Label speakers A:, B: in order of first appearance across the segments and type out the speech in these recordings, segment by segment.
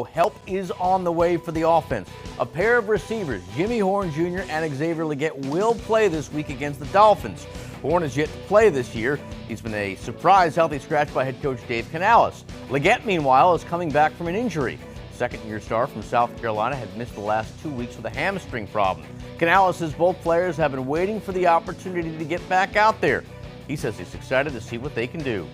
A: Help is on the way for the offense. A pair of receivers, Jimmy Horn Jr. and Xavier Legette, will play this week against the Dolphins. Horn is yet to play this year. He's been a surprise healthy scratch by head coach Dave Canales. Legette, meanwhile, is coming back from an injury. Second-year star from South Carolina had missed the last 2 weeks with a hamstring problem. Canales says both players have been waiting for the opportunity to get back out there. He says he's excited to see what they can do.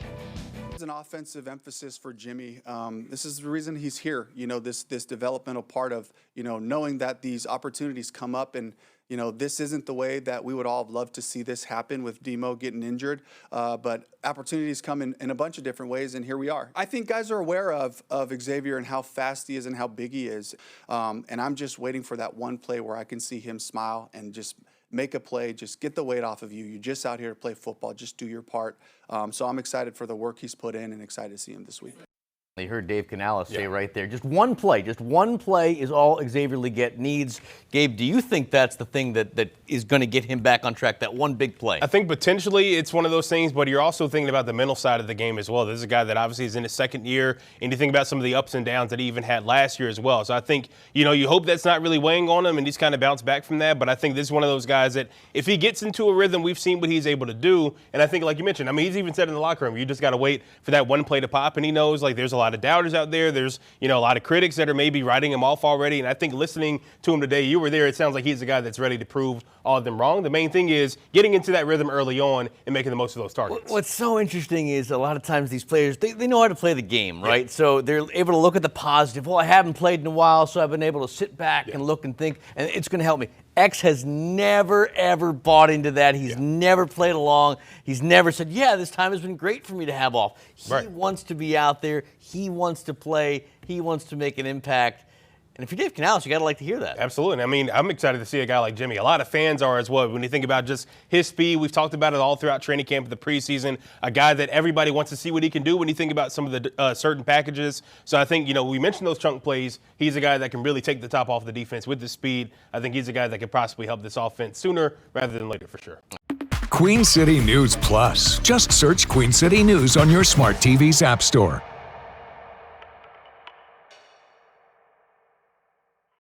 B: An offensive emphasis for Jimmy. This is the reason he's here. This developmental part of knowing that these opportunities come up, and this isn't the way that we would all love to see this happen with Demo getting injured, but opportunities come in a bunch of different ways, and here we are. I think guys are aware of Xavier and how fast he is and how big he is, and I'm just waiting for that one play where I can see him smile and just make a play, just get the weight off of you. You're just out here to play football. Just do your part. So I'm excited for the work he's put in and excited to see him this week.
A: You heard Dave Canales say right there, just one play is all Xavier Legette needs. Gabe, do you think that's the thing that is going to get him back on track, that one big play?
C: I think potentially it's one of those things, but you're also thinking about the mental side of the game as well. This is a guy that obviously is in his second year, and you think about some of the ups and downs that he even had last year as well. So I think, you hope that's not really weighing on him and he's kind of bounced back from that, but I think this is one of those guys that if he gets into a rhythm, we've seen what he's able to do, and I think like you mentioned, he's even said in the locker room, you just got to wait for that one play to pop, and he knows there's a lot of doubters out there. There's, a lot of critics that are maybe writing him off already. And I think listening to him today, you were there, it sounds like he's a guy that's ready to prove all of them wrong. The main thing is getting into that rhythm early on and making the most of those targets.
A: What's so interesting is a lot of times these players, they know how to play the game, right? Yeah. So they're able to look at the positive. Well, I haven't played in a while, so I've been able to sit back and look and think, and it's going to help me. X has never, ever bought into that. He's never played along. He's never said, this time has been great for me to have off. He wants to be out there. He wants to play. He wants to make an impact. And if you're Dave Canales, you got to like to hear that.
C: Absolutely. I'm excited to see a guy like Jimmy. A lot of fans are as well. When you think about just his speed, we've talked about it all throughout training camp, the preseason, a guy that everybody wants to see what he can do when you think about some of the certain packages. So I think, we mentioned those chunk plays. He's a guy that can really take the top off the defense with the speed. I think he's a guy that could possibly help this offense sooner rather than later for sure.
D: Queen City News Plus. Just search Queen City News on your smart TV's app store.